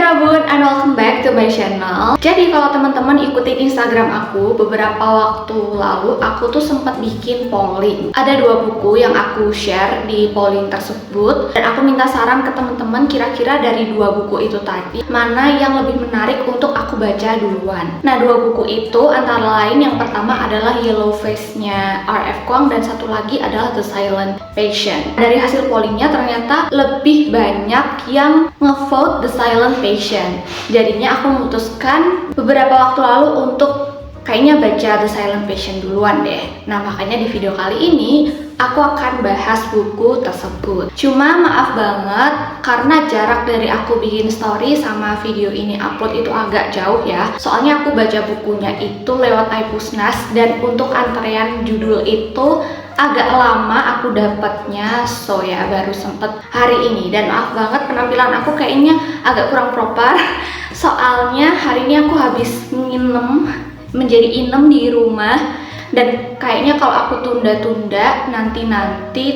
Kira Bun, and welcome back to my channel. Jadi kalau teman-teman ikutin Instagram aku, beberapa waktu lalu aku tuh sempat bikin polling. Ada 2 buku yang aku share di polling tersebut, dan aku minta saran ke teman-teman kira-kira dari 2 buku itu tadi mana yang lebih menarik untuk aku baca duluan. Nah, 2 buku itu antara lain yang pertama adalah Yellow Face-nya R.F. Kuang dan satu lagi adalah The Silent Patient. Dari hasil pollingnya ternyata lebih banyak yang ngevote The Silent Patient. Jadinya aku memutuskan beberapa waktu lalu untuk kayaknya baca The Silent Patient duluan deh. Nah, makanya di video kali ini aku akan bahas buku tersebut. Cuma maaf banget karena jarak dari aku bikin story sama video ini upload itu agak jauh ya. Soalnya aku baca bukunya itu lewat iPusnas dan untuk antrean judul itu agak lama aku dapatnya, so ya baru sempet hari ini. Dan maaf banget penampilan aku kayaknya agak kurang proper soalnya hari ini aku habis menjadi inem di rumah, dan kayaknya kalau aku tunda-tunda nanti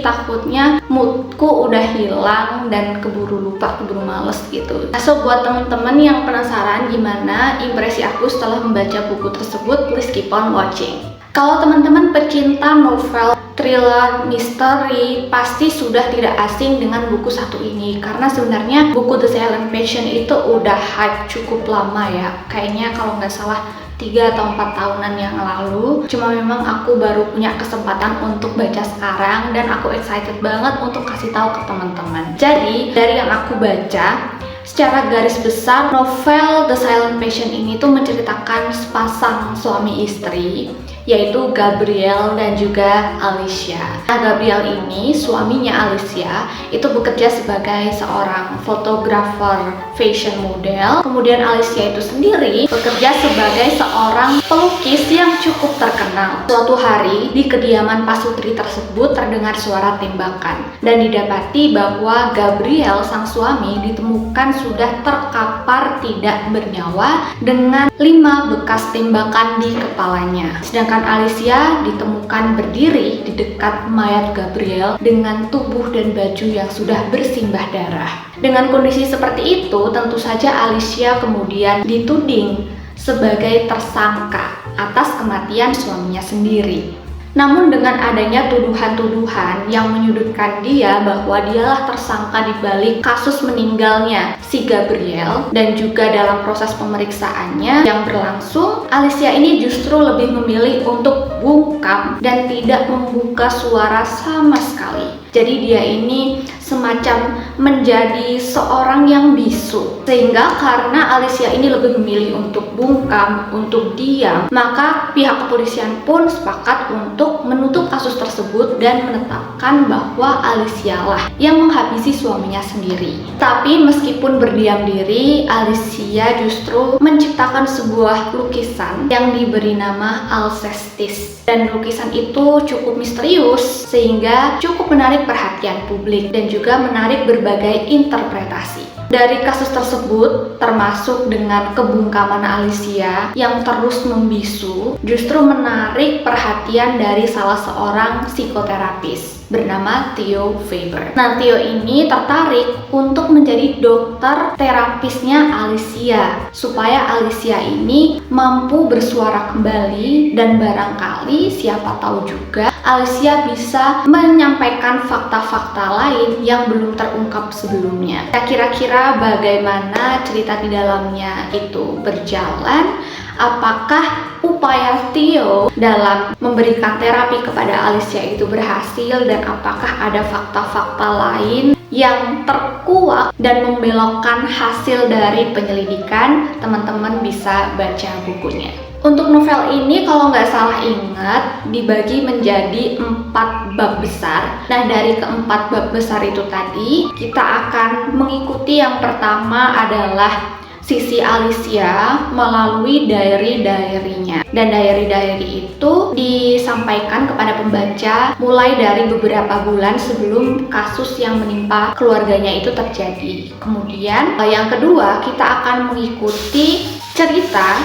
takutnya moodku udah hilang dan keburu lupa, keburu males gitu. So buat temen-temen yang penasaran gimana impresi aku setelah membaca buku tersebut, please keep on watching. Kalau teman-teman pecinta novel, thriller, misteri, pasti sudah tidak asing dengan buku satu ini. Karena sebenarnya buku The Silent Patient itu udah hype cukup lama ya. Kayaknya kalau nggak salah 3 atau 4 tahunan yang lalu. Cuma memang aku baru punya kesempatan untuk baca sekarang dan aku excited banget untuk kasih tahu ke teman-teman. Jadi dari yang aku baca, secara garis besar novel The Silent Patient ini tuh menceritakan sepasang suami istri, yaitu Gabriel dan juga Alicia. Nah, Gabriel ini suaminya Alicia itu bekerja sebagai seorang fotografer fashion model. Kemudian Alicia itu sendiri bekerja sebagai seorang pelukis yang cukup terkenal. Suatu hari di kediaman pasutri tersebut terdengar suara tembakan dan didapati bahwa Gabriel sang suami ditemukan sudah terkapar tidak bernyawa dengan 5 bekas tembakan di kepalanya. Sedangkan Alicia ditemukan berdiri di dekat mayat Gabriel dengan tubuh dan baju yang sudah bersimbah darah. Dengan kondisi seperti itu, tentu saja Alicia kemudian dituding sebagai tersangka atas kematian suaminya sendiri. Namun dengan adanya tuduhan-tuduhan yang menyudutkan dia bahwa dialah tersangka di balik kasus meninggalnya si Gabriel dan juga dalam proses pemeriksaannya yang berlangsung, Alicia ini justru lebih memilih untuk bungkam dan tidak membuka suara sama sekali. Jadi dia ini semacam menjadi seorang yang bisu. Sehingga karena Alicia ini lebih memilih untuk bungkam, untuk diam, maka pihak kepolisian pun sepakat untuk menutup kasus tersebut dan menetapkan bahwa Alicia lah yang menghabisi suaminya sendiri. Tapi meskipun berdiam diri, Alicia justru menciptakan sebuah lukisan yang diberi nama Alcestis. Dan lukisan itu cukup misterius sehingga cukup menarik perhatian publik dan juga menarik berbagai interpretasi. Dari kasus tersebut, termasuk dengan kebungkaman Alicia yang terus membisu, justru menarik perhatian dari salah seorang psikoterapis bernama Theo Faber. Nah, Theo ini tertarik untuk menjadi dokter terapisnya Alicia supaya Alicia ini mampu bersuara kembali dan barangkali siapa tahu juga Alicia bisa menyampaikan fakta-fakta lain yang belum terungkap sebelumnya. Nah, kira-kira bagaimana cerita di dalamnya itu berjalan? Apakah upaya Theo dalam memberikan terapi kepada Alicia itu berhasil, dan apakah ada fakta-fakta lain yang terkuak dan membelokkan hasil dari penyelidikan? Teman-teman bisa baca bukunya. Untuk novel ini kalau nggak salah ingat dibagi menjadi 4 bab besar. Nah, dari keempat bab besar itu tadi kita akan mengikuti yang pertama adalah sisi Alicia melalui diary-diarynya. Dan diary-diary itu disampaikan kepada pembaca mulai dari beberapa bulan sebelum kasus yang menimpa keluarganya itu terjadi. Kemudian yang kedua kita akan mengikuti cerita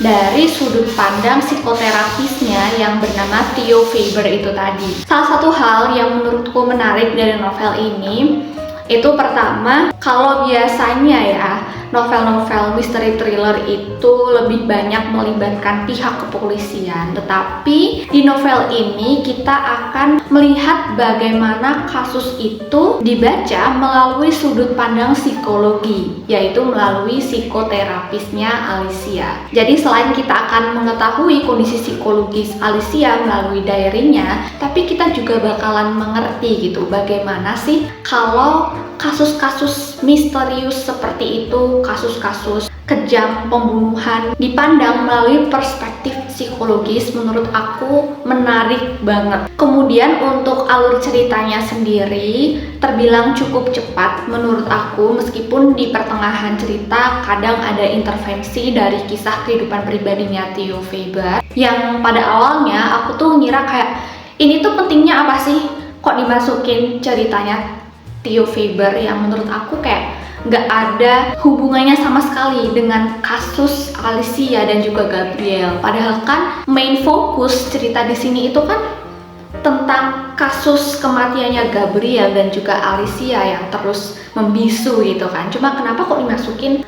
dari sudut pandang psikoterapisnya yang bernama Theo Faber itu tadi. Salah satu hal yang menurutku menarik dari novel ini Itu pertama, kalau biasanya ya novel-novel misteri thriller itu lebih banyak melibatkan pihak kepolisian, tetapi di novel ini kita akan melihat bagaimana kasus itu dibaca melalui sudut pandang psikologi, yaitu melalui psikoterapisnya Alicia. Jadi selain kita akan mengetahui kondisi psikologis Alicia melalui diary-nya, tapi kita juga bakalan mengerti gitu bagaimana sih kalau kasus-kasus misterius seperti itu, kasus-kasus kejam pembunuhan dipandang melalui perspektif psikologis. Menurut aku menarik banget. Kemudian untuk alur ceritanya sendiri terbilang cukup cepat menurut aku, meskipun di pertengahan cerita kadang ada intervensi dari kisah kehidupan pribadinya Theo Faber yang pada awalnya aku tuh ngira kayak ini tuh pentingnya apa sih kok dimasukin ceritanya Theo Faber yang menurut aku kayak nggak ada hubungannya sama sekali dengan kasus Alicia dan juga Gabriel. Padahal kan main fokus cerita di sini itu kan tentang kasus kematiannya Gabriel dan juga Alicia yang terus membisu gitu kan. Cuma kenapa kok dimasukin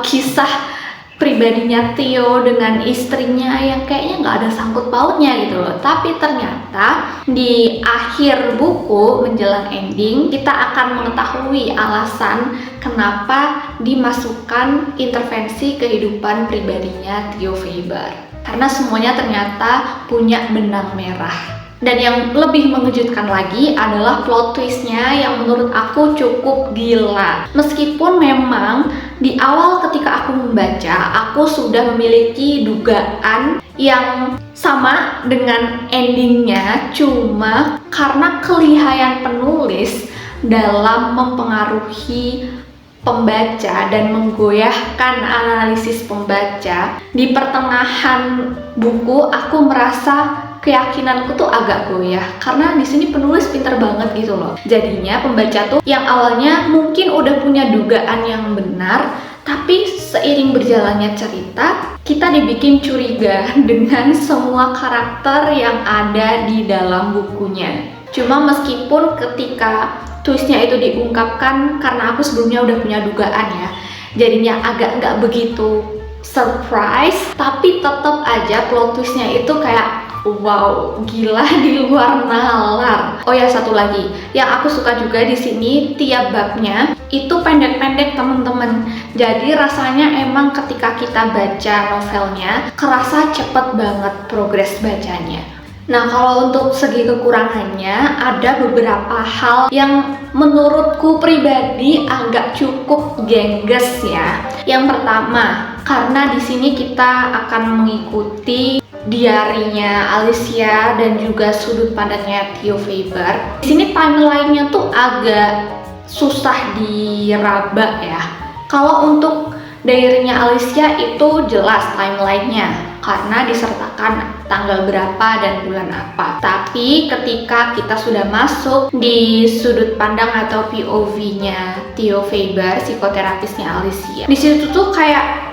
kisah pribadinya Theo dengan istrinya yang kayaknya nggak ada sangkut pautnya gitu loh. Tapi ternyata di akhir buku menjelang ending kita akan mengetahui alasan kenapa dimasukkan intervensi kehidupan pribadinya Theo Faber, karena semuanya ternyata punya benang merah. Dan yang lebih mengejutkan lagi adalah plot twistnya yang menurut aku cukup gila. Meskipun memang di awal ketika aku membaca, aku sudah memiliki dugaan yang sama dengan endingnya, cuma karena kelihayan penulis dalam mempengaruhi pembaca dan menggoyahkan analisis pembaca, di pertengahan buku aku merasa keyakinanku tuh agak goyah karena di sini penulis pinter banget gitu loh. Jadinya pembaca tuh yang awalnya mungkin udah punya dugaan yang benar, tapi seiring berjalannya cerita kita dibikin curiga dengan semua karakter yang ada di dalam bukunya. Cuma meskipun ketika twistnya itu diungkapkan, karena aku sebelumnya udah punya dugaan ya, jadinya agak nggak begitu surprise, tapi tetap aja plot twistnya itu kayak wow, gila di luar nalar. Oh ya, satu lagi yang aku suka juga di sini, tiap babnya itu pendek-pendek temen-temen. Jadi rasanya emang ketika kita baca novelnya kerasa cepet banget progres bacanya. Nah, kalau untuk segi kekurangannya ada beberapa hal yang menurutku pribadi agak cukup gengges ya. Yang pertama, karena di sini kita akan mengikuti diarinya Alicia dan juga sudut pandangnya Theo Faber. Di sini timelinenya tuh agak susah diraba ya. Kalau untuk diarinya Alicia itu jelas timelinenya karena disertakan tanggal berapa dan bulan apa. Tapi ketika kita sudah masuk di sudut pandang atau POV-nya Theo Faber, psikoterapisnya Alicia, di situ tuh kayak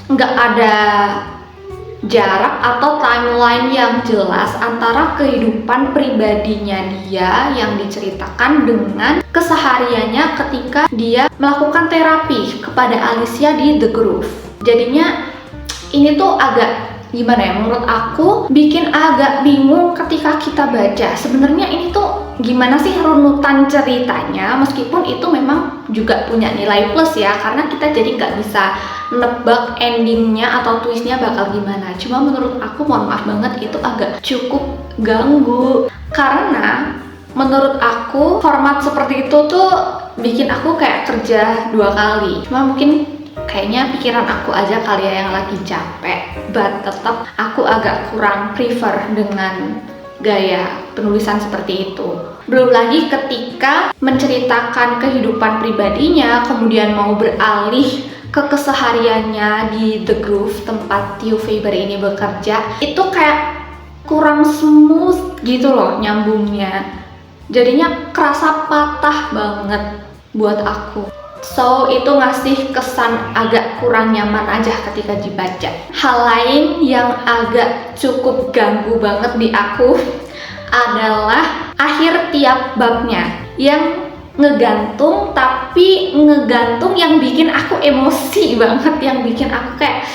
nggak ada jarak atau timeline yang jelas antara kehidupan pribadinya dia yang diceritakan dengan kesehariannya ketika dia melakukan terapi kepada Alicia di The Groove. Jadinya ini tuh agak gimana ya, menurut aku bikin agak bingung ketika kita baca. Sebenarnya ini tuh gimana sih runutan ceritanya, meskipun itu memang juga punya nilai plus ya, karena kita jadi nggak bisa nebak endingnya atau twistnya bakal gimana. Cuma menurut aku, mohon maaf banget, itu agak cukup ganggu karena menurut aku format seperti itu tuh bikin aku kayak kerja dua kali. Cuma mungkin kayaknya pikiran aku aja kali ya yang lagi capek, but tetap aku agak kurang prefer dengan gaya penulisan seperti itu. Belum lagi ketika menceritakan kehidupan pribadinya kemudian mau beralih ke kesehariannya di The Groove, tempat Theo Faber ini bekerja, itu kayak kurang smooth gitu loh nyambungnya. Jadinya kerasa patah banget buat aku. So, itu ngasih kesan agak kurang nyaman aja ketika dibaca. Hal lain yang agak cukup ganggu banget di aku adalah akhir tiap babnya yang ngegantung, tapi ngegantung yang bikin aku emosi banget, yang bikin aku kayak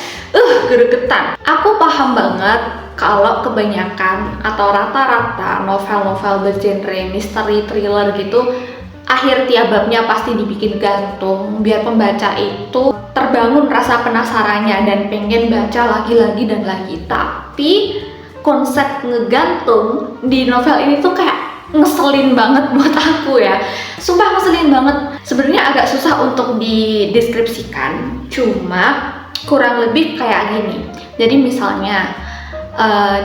gregetan. Aku paham banget kalau kebanyakan atau rata-rata novel-novel bergenre misteri thriller gitu, akhir tiap babnya pasti dibikin gantung biar pembaca itu terbangun rasa penasarannya dan pengen baca lagi dan lagi. Tapi konsep ngegantung di novel ini tuh kayak ngeselin banget buat aku ya. Sumpah ngeselin banget. Sebenarnya agak susah untuk dideskripsikan, cuma kurang lebih kayak gini. Jadi misalnya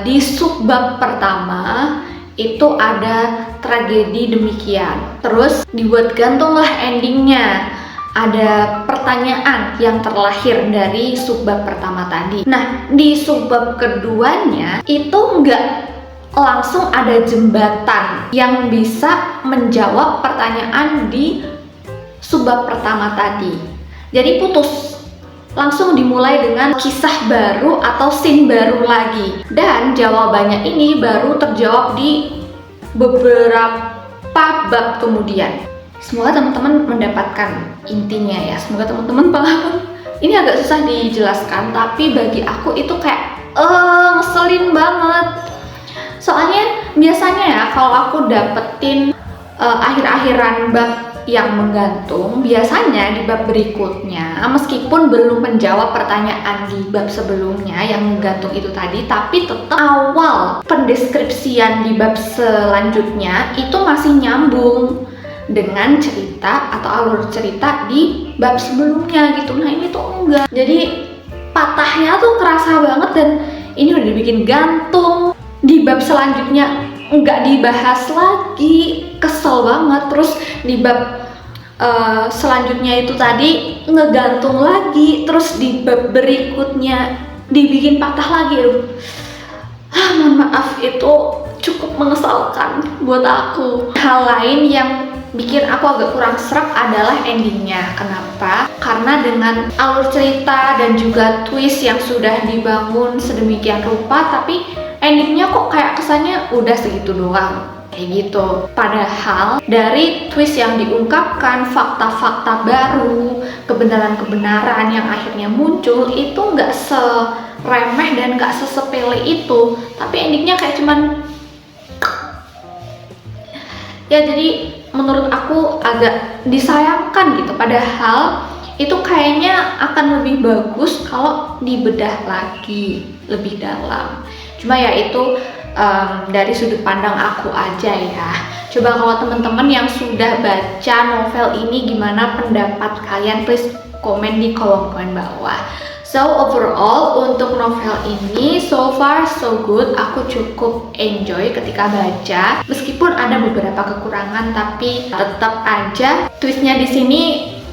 di subbab pertama itu ada tragedi demikian, terus dibuat gantunglah endingnya. Ada pertanyaan yang terlahir dari subbab pertama tadi. Nah, di subbab keduanya itu nggak langsung ada jembatan yang bisa menjawab pertanyaan di subbab pertama tadi. Jadi putus, langsung dimulai dengan kisah baru atau scene baru lagi, dan jawabannya ini baru terjawab di beberapa bab kemudian. Semoga teman-teman mendapatkan intinya ya, semoga teman-teman paham. Ini agak susah dijelaskan, tapi bagi aku itu kayak ngeselin banget. Soalnya biasanya ya kalau aku dapetin akhir-akhiran bab yang menggantung, biasanya di bab berikutnya meskipun belum menjawab pertanyaan di bab sebelumnya yang menggantung itu tadi, tapi tetap awal pendeskripsian di bab selanjutnya itu masih nyambung dengan cerita atau alur cerita di bab sebelumnya gitu. Nah ini tuh enggak, jadi patahnya tuh kerasa banget dan ini udah dibikin gantung. Di bab selanjutnya nggak dibahas lagi, kesel banget. Terus di bab selanjutnya itu tadi ngegantung lagi, terus di bab berikutnya dibikin patah lagi. Mohon maaf, itu cukup mengesalkan buat aku. Hal lain yang bikin aku agak kurang sreg adalah endingnya. Kenapa? Karena dengan alur cerita dan juga twist yang sudah dibangun sedemikian rupa, tapi endingnya kok kayak kesannya udah segitu doang, kayak gitu. Padahal dari twist yang diungkapkan, fakta-fakta baru, kebenaran-kebenaran yang akhirnya muncul itu nggak seremeh dan nggak sesepele itu. Tapi endingnya kayak cuman ya, jadi menurut aku agak disayangkan gitu. Padahal itu kayaknya akan lebih bagus kalau dibedah lagi lebih dalam. Cuma ya itu dari sudut pandang aku aja ya. Coba kalau teman-teman yang sudah baca novel ini, gimana pendapat kalian? Please komen di kolom komen bawah. So overall untuk novel ini so far so good. Aku cukup enjoy ketika baca. Meskipun ada beberapa kekurangan, tapi tetap aja twistnya di sini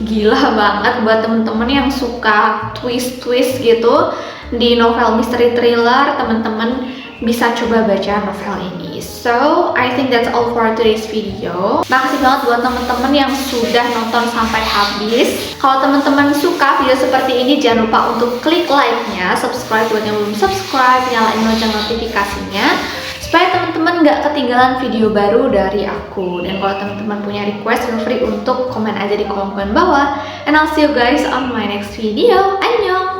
gila banget. Buat temen-temen yang suka twist-twist gitu di novel misteri thriller, teman-teman bisa coba baca novel ini. So, I think that's all for today's video. Makasih banget buat teman-teman yang sudah nonton sampai habis. Kalau teman-teman suka video seperti ini, jangan lupa untuk klik like-nya, subscribe buat yang belum subscribe, nyalain lonceng notifikasinya, supaya teman-teman nggak ketinggalan video baru dari aku. Dan kalau teman-teman punya request, feel free untuk komen aja di kolom komen bawah. And I'll see you guys on my next video. Annyeong!